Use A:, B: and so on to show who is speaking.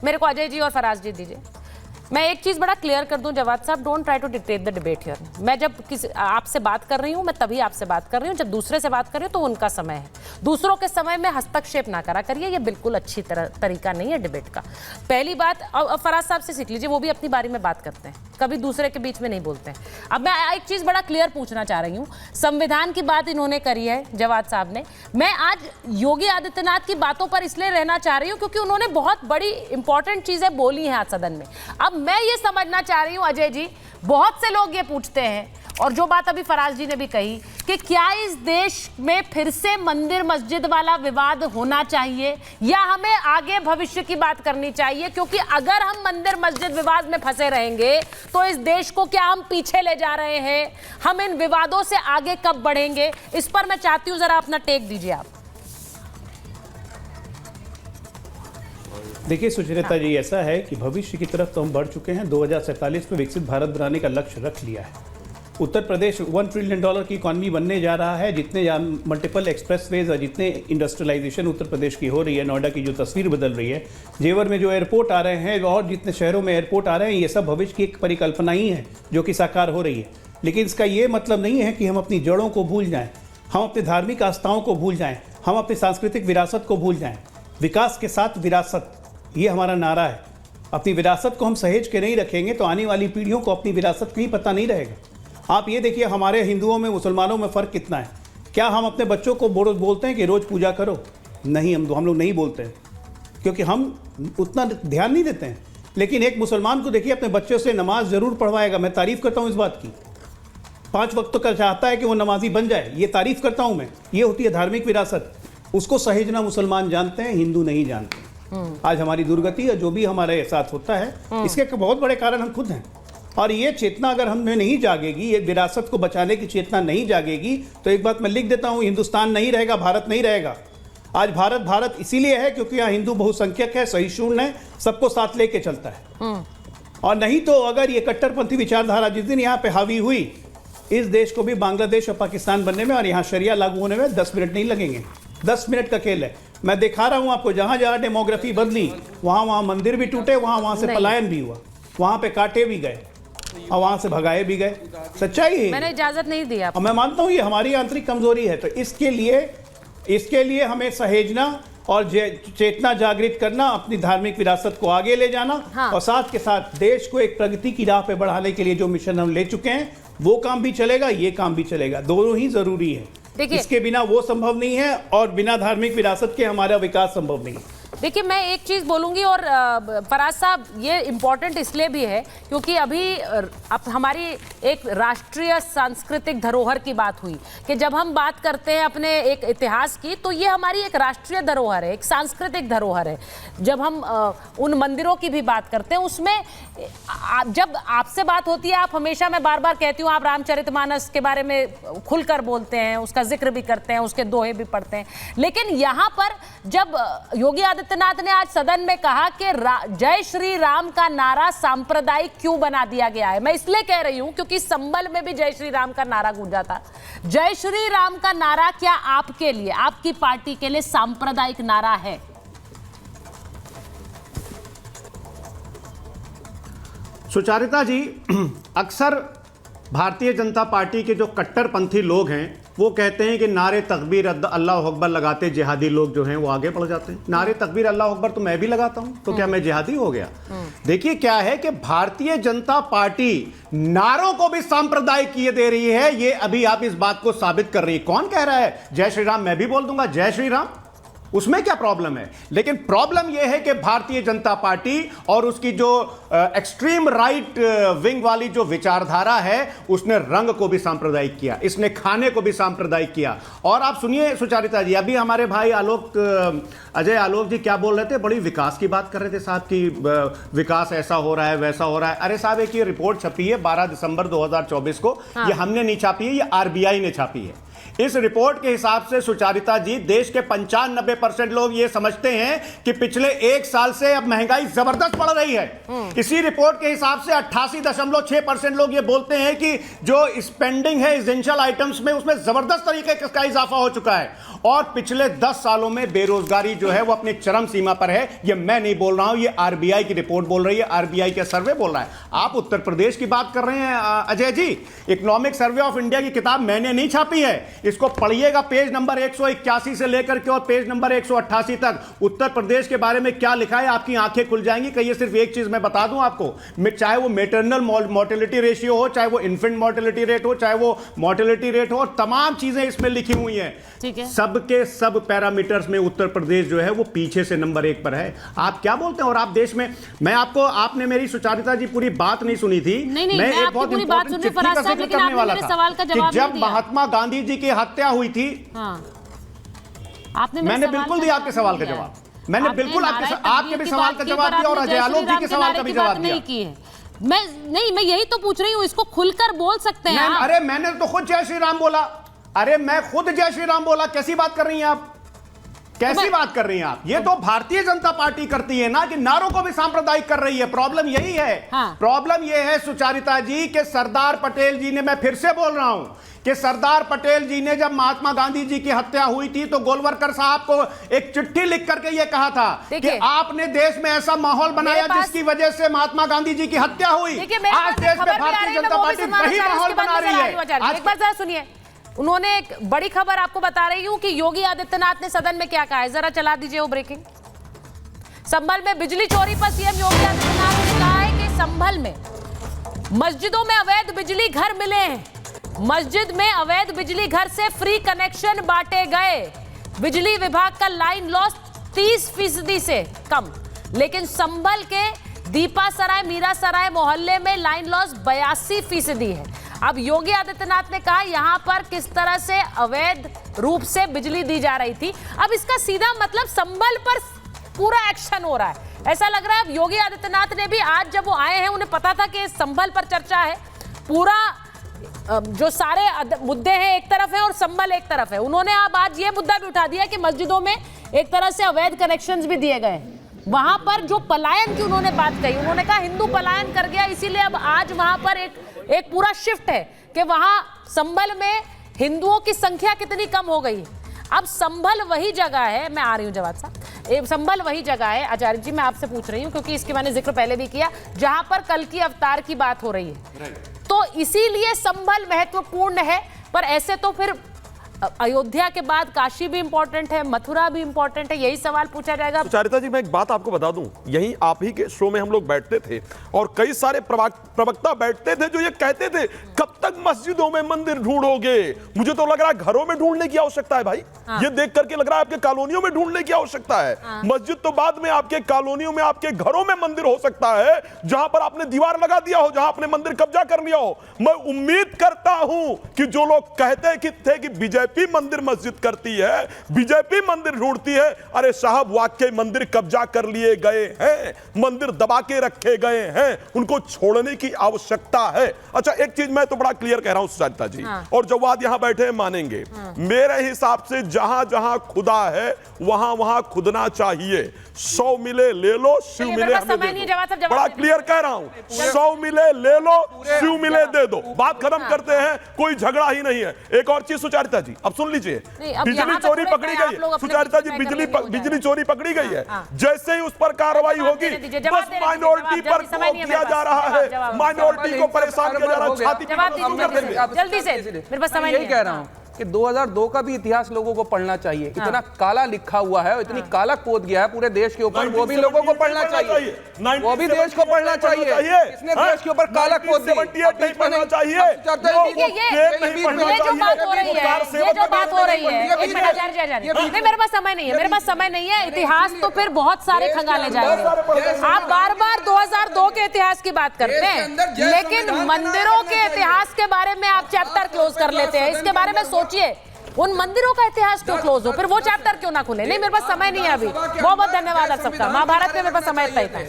A: मेरे को अजय जी और फराज जी दीजिए। मैं एक चीज बड़ा क्लियर कर दूं जवाद साहब, don't try to dictate the debate here. मैं जब किसी आपसे बात कर रही हूं, मैं तभी आपसे बात कर रही हूं, जब दूसरे से बात कर रही हूं तो उनका समय है। दूसरों के समय में हस्तक्षेप ना करा करिए, ये बिल्कुल अच्छी तरीका नहीं है डिबेट का। पहली बात, फराज साहब से सीख लीजिए, वो भी अपनी बारी में बात करते हैं, कभी दूसरे के बीच में नहीं बोलते हैं। अब मैं एक चीज बड़ा क्लियर पूछना चाह रही हूँ, संविधान की बात इन्होंने करी है जवाद साहब ने। मैं आज योगी आदित्यनाथ की बातों पर इसलिए रहना चाह रही हूँ क्योंकि उन्होंने बहुत बड़ी इंपॉर्टेंट चीजें बोली हैं आज सदन में। अब मैं ये समझना चाह रही हूं अजय जी, बहुत से लोग ये पूछते हैं, और जो बात अभी फराज जी ने भी कही कि क्या इस देश में फिर से मंदिर मस्जिद वाला विवाद होना चाहिए या हमें आगे भविष्य की बात करनी चाहिए, क्योंकि अगर हम मंदिर मस्जिद विवाद में फंसे रहेंगे तो इस देश को क्या हम पीछे ले जा रहे हैं, हम इन विवादों से आगे कब बढ़ेंगे? इस पर मैं चाहती हूं जरा अपना टेक दीजिए आप।
B: देखिए सुचरिता जी, ऐसा है कि भविष्य की तरफ तो हम बढ़ चुके हैं। 2047 में विकसित भारत बनाने का लक्ष्य रख लिया है। उत्तर प्रदेश $1 ट्रिलियन की इकॉनमी बनने जा रहा है। जितने मल्टीपल एक्सप्रेसवेज और जितने इंडस्ट्रियलाइजेशन उत्तर प्रदेश की हो रही है, नोएडा की जो तस्वीर बदल रही है, जेवर में जो एयरपोर्ट आ रहे हैं और जितने शहरों में एयरपोर्ट आ रहे हैं, ये सब भविष्य की एक परिकल्पना ही है जो कि साकार हो रही है। लेकिन इसका ये मतलब नहीं है कि हम अपनी जड़ों को भूल जाएं, हम अपनी धार्मिक आस्थाओं को भूल जाएं, हम अपनी सांस्कृतिक विरासत को भूल जाएं। विकास के साथ विरासत, ये हमारा नारा है। अपनी विरासत को हम सहेज के नहीं रखेंगे तो आने वाली पीढ़ियों को अपनी विरासत का ही पता नहीं रहेगा। आप ये देखिए, हमारे हिंदुओं में मुसलमानों में फ़र्क कितना है। क्या हम अपने बच्चों को बोलते हैं कि रोज़ पूजा करो? नहीं, हम लोग नहीं बोलते हैं, क्योंकि हम उतना ध्यान नहीं देते हैं। लेकिन एक मुसलमान को देखिए, अपने बच्चों से नमाज ज़रूर पढ़वाएगा। मैं तारीफ़ करता हूँ इस बात की। 5 वक्त तो कर चाहता है कि वो नमाजी बन जाए, ये तारीफ़ करता हूँ मैं। ये होती है धार्मिक विरासत। उसको सहेजना मुसलमान जानते हैं, हिंदू नहीं जानते। आज हमारी दुर्गति और जो भी हमारे साथ होता है, इसके बहुत बड़े कारण हम खुद हैं। और ये चेतना अगर हमें नहीं जागेगी, ये विरासत को बचाने की चेतना नहीं जागेगी, तो एक बात मैं लिख देता हूँ, हिंदुस्तान नहीं रहेगा, भारत नहीं रहेगा। आज भारत इसीलिए है क्योंकि यहाँ हिंदू बहुसंख्यक है, सहिष्णु है, सबको साथ लेके चलता है। और नहीं तो अगर ये कट्टरपंथी विचारधारा जिस दिन यहाँ पे हावी हुई, इस देश को भी बांग्लादेश और पाकिस्तान बनने में और यहाँ शरिया लागू होने में 10 मिनट नहीं लगेंगे। 10 मिनट का खेल है। मैं दिखा रहा हूं आपको, जहां जहां डेमोग्राफी बदली, वहां मंदिर भी टूटे, वहां से पलायन भी हुआ, वहां पे काटे भी गए और वहां से भगाए भी गए। सच्चाई है।
A: मैंने इजाजत नहीं दी आपको।
B: और मैं मानता हूं ये हमारी आंतरिक कमजोरी है। तो इसके लिए हमें सहेजना और चेतना जागृत करना, अपनी धार्मिक विरासत को आगे ले जाना। हाँ। और साथ के साथ देश को एक प्रगति की राह पे बढ़ाने के लिए जो मिशन हम ले चुके हैं, वो काम भी चलेगा, ये काम भी चलेगा। दोनों ही जरूरी है। इसके बिना वो संभव नहीं है और बिना धार्मिक विरासत के हमारा विकास संभव नहीं है।
A: देखिए, मैं एक चीज बोलूंगी, और फराज साहब ये इंपॉर्टेंट इसलिए भी है क्योंकि अभी अब हमारी एक राष्ट्रीय सांस्कृतिक धरोहर की बात हुई कि जब हम बात करते हैं अपने एक इतिहास की, तो ये हमारी एक राष्ट्रीय धरोहर है, एक सांस्कृतिक धरोहर है। जब हम उन मंदिरों की भी बात करते हैं, उसमें जब आपसे बात होती है, आप हमेशा, मैं बार बार कहती हूँ, आप रामचरितमानस के बारे में खुलकर बोलते हैं, उसका जिक्र भी करते हैं, उसके दोहे भी पढ़ते हैं। लेकिन यहाँ पर जब योगी आदित्यनाथ ने आज सदन में कहा कि जय श्री राम का नारा सांप्रदायिक क्यों बना दिया गया है, मैं इसलिए कह रही हूं क्योंकि संबल में भी जय श्री राम का नारा गूंजा था। जय श्री राम का नारा क्या आपके लिए, आपकी पार्टी के लिए सांप्रदायिक नारा है?
C: सुचारिता जी, अक्सर भारतीय जनता पार्टी के जो कट्टरपंथी लोग हैं वो कहते हैं कि नारे तकबीर अल्लाह अकबर लगाते जिहादी लोग जो हैं वो आगे बढ़ जाते हैं। नारे तकबीर अल्लाह अकबर तो मैं भी लगाता हूं, तो क्या मैं जिहादी हो गया? देखिए क्या है कि भारतीय जनता पार्टी नारों को भी सांप्रदायिक किए दे रही है। ये अभी आप इस बात को साबित कर रही है। कौन कह रहा है जय श्री राम? मैं भी बोल दूंगा जय श्री राम, उसमें क्या प्रॉब्लम है? लेकिन प्रॉब्लम यह है कि भारतीय जनता पार्टी और उसकी जो एक्सट्रीम राइट विंग वाली जो विचारधारा है, उसने रंग को भी सांप्रदायिक किया, इसने खाने को भी सांप्रदायिक किया। और आप सुनिए सुचारिता जी, अभी हमारे भाई अजय आलोक जी क्या बोल रहे थे? बड़ी विकास की बात कर रहे थे साहब कि विकास ऐसा हो रहा है, वैसा हो रहा है। अरे साहब, एक ये रिपोर्ट छपी है 12 दिसंबर 2024 को। ये हमने नहीं छापी है, ये आरबीआई ने छापी है। इस रिपोर्ट के हिसाब से सुचारिता जी, देश के 95% लोग ये समझते हैं कि पिछले एक साल से अब महंगाई जबरदस्त बढ़ रही है। इसी रिपोर्ट के हिसाब से 88.6% लोग ये बोलते हैं कि जो स्पेंडिंग है एसेंशियल आइटम्स में, उसमें जबरदस्त तरीके का इजाफा हो चुका है। और पिछले 10 सालों में बेरोजगारी जो है वो अपनी चरम सीमा पर है। ये मैं नहीं बोल रहा हूं, ये आरबीआई की रिपोर्ट बोल रही है, आरबीआई का सर्वे बोल रहा है। आप उत्तर प्रदेश की बात कर रहे हैं Ajay ji. Economic survey of India की किताब मैंने नहीं छापी है, इसको पढ़िएगा। पेज नंबर 181 से लेकर के और पेज नंबर 188 तक उत्तर प्रदेश के बारे में क्या लिखा है, आपकी आंखें खुल जाएंगी। कहिए सिर्फ एक चीज मैं बता दूं आपको, चाहे वो मेटरनल मोर्टेलिटी रेशियो हो, चाहे वो इन्फेंट मोर्टेलिटी रेट हो, चाहे वो मोर्टेलिटी रेट हो, और तमाम चीजें इसमें लिखी हुई हैं।
A: ठीक है,
C: सबके सब पैरामीटर्स में उत्तर प्रदेश जो है वो पीछे से नंबर 1 पर है। आप क्या बोलते हैं? और आप देश में, मैं आपको, आपने मेरी सुचारिता जी पूरी बात नहीं सुनी थी।
A: नहीं,
C: मैं
A: एक
C: बहुत इंपॉर्टेंट चिट्ठी का जिक्र करने वाला था कि जब महात्मा गांधी जी की हत्या हुई थी,
A: मैंने
C: बिल्कुल दिया आपके सवाल का जवाब। मैंने बिल्कुल आपके भी सवाल का जवाब दिया और अजय आलोक जी के सवाल का भी जवाब दिया।
A: मैं यही तो पूछ रही हूँ, इसको खुलकर बोल सकते हैं।
C: अरे मैंने तो खुद जय श्री राम बोला। अरे मैं खुद जय श्री राम बोला। कैसी बात कर रही हैं आप? कैसी बात कर रही हैं आप? ये तो भारतीय जनता पार्टी करती है ना, कि नारों को भी सांप्रदायिक कर रही है। प्रॉब्लम यही है। प्रॉब्लम ये है सुचारिता जी कि सरदार पटेल जी ने, मैं फिर से बोल रहा हूं कि सरदार पटेल जी ने जब महात्मा गांधी जी की हत्या हुई थी तो गोलवलकर साहब को एक चिट्ठी लिख करके यह कहा था कि आपने देश में ऐसा माहौल बनाया जिसकी वजह से महात्मा गांधी जी की हत्या हुई। आज देश में भारतीय जनता पार्टी वही माहौल बना रही है।
A: एक बार जरा सुनिए, उन्होंने एक बड़ी खबर आपको बता रही हूं कि योगी आदित्यनाथ ने सदन में क्या कहा है, जरा चला दीजिए वो ब्रेकिंग। संभल में बिजली चोरी पर सीएम योगी आदित्यनाथ ने कहा है कि संभल में मस्जिदों में अवैध बिजली घर मिले हैं। मस्जिद में अवैध बिजली घर से फ्री कनेक्शन बांटे गए। बिजली विभाग का लाइन लॉस 30% से कम, लेकिन संभल के दीपासराय मीरासराय मोहल्ले में लाइन लॉस 82% है। अब योगी आदित्यनाथ ने कहा यहां पर किस तरह से अवैध रूप से बिजली दी जा रही थी। अब इसका सीधा मतलब संभल पर पूरा एक्शन हो रहा है, ऐसा लग रहा है। अब योगी आदित्यनाथ ने भी, आज जब वो आए हैं, उन्हें पता था कि संभल पर चर्चा है। पूरा जो सारे मुद्दे हैं एक तरफ है और संभल एक तरफ है। उन्होंने अब आज ये मुद्दा भी उठा दिया कि मस्जिदों में एक तरह से अवैध कनेक्शंस भी दिए गए। वहां पर जो पलायन की उन्होंने बात कही, उन्होंने कहा हिंदू पलायन कर गया, इसीलिए अब आज वहां पर एक पूरा शिफ्ट है कि वहां संभल में हिंदुओं की संख्या कितनी कम हो गई। अब संभल वही जगह है, मैं आ रही हूं जवाब साहब, संभल वही जगह है आचार्य जी, मैं आपसे पूछ रही हूं क्योंकि इसके मैंने जिक्र पहले भी किया, जहां पर कल की अवतार की बात हो रही है। तो इसीलिए संभल महत्वपूर्ण है। पर ऐसे तो फिर अयोध्या के बाद काशी भी इंपॉर्टेंट है, मथुरा भी इंपॉर्टेंट है, यही सवाल पूछा जाएगा।
D: सुचारिता जी, मैं एक बात आपको बता दूं, यहीं आप ही के शो में हम लोग बैठते थे और कई सारे प्रवक्ता बैठते थे जो ये कहते थे कब तक मस्जिदों में मंदिर ढूंढोगे। मुझे तो लग रहा है घरों में ढूंढने की आवश्यकता है भाई। ये देख करके लग रहा है आपके कॉलोनियों में ढूंढने की आवश्यकता है। मस्जिद तो बाद में, आपके कॉलोनियों में, आपके घरों में मंदिर हो सकता है जहां पर आपने दीवार लगा दिया हो, जहां आपने मंदिर कब्जा कर लिया हो। मैं उम्मीद करता हूं कि जो लोग कहते थे कि बीजेपी मंदिर मस्जिद करती है, बीजेपी मंदिर ढूंढती है, अरे साहब वाकई मंदिर कब्जा कर लिए गए हैं, मंदिर दबा के रखे गए हैं, उनको छोड़ने की आवश्यकता है। अच्छा, एक चीज मैं तो बड़ा क्लियर कह रहा हूं सुजाता जी, और जवाब यहां बैठे हैं मानेंगे, मेरे हिसाब से जहां जहां खुदा है वहां वहां खुदना चाहिए। 100 मिले ले लो, शिव मिले हमें दे दो। बड़ा क्लियर कह रहा हूं, 100 मिले ले लो, शिव मिले दे दो, बात खत्म करते हैं, कोई झगड़ा ही नहीं है। एक और चीज सुचारिता जी, अब सुन लीजिए, बिजली चोरी पकड़ी गई है सुचारिता जी, बिजली चोरी पकड़ी गई है। जैसे ही उस पर कार्रवाई होगी, बस माइनॉरिटी पर किया जा रहा है, माइनॉरिटी को परेशान किया जा रहा है, छाती
A: जल्दी से, मेरे पास समय नहीं
E: कह रहा हूं कि 2002 का भी इतिहास लोगों को पढ़ना चाहिए। इतना काला लिखा हुआ है, इतनी काला कोद गया है पूरे देश के ऊपर, वो भी लोगों को पढ़ना चाहिए, वो भी देश को पढ़ना चाहिए। इसने देश के ऊपर काला कोद दी,
D: नहीं पढ़ना चाहिए।
A: ये जो बात हो रही है, ये जो बात हो रही है, नहीं मेरे पास समय नहीं है, मेरे पास समय नहीं है। इतिहास तो फिर बहुत सारे खंगाले जाएंगे। आप बार बार 2002 के इतिहास की बात करते हैं, लेकिन मंदिरों के इतिहास के बारे में आप चैप्टर क्लोज कर लेते हैं। इसके बारे में सोचिए, उन मंदिरों का इतिहास क्यों क्लोज हो, फिर वो चैप्टर क्यों ना खुले। नहीं, मेरे पास समय नहीं है अभी। बहुत बहुत धन्यवाद आप सबका। महाभारत में मेरे पास समय तय था।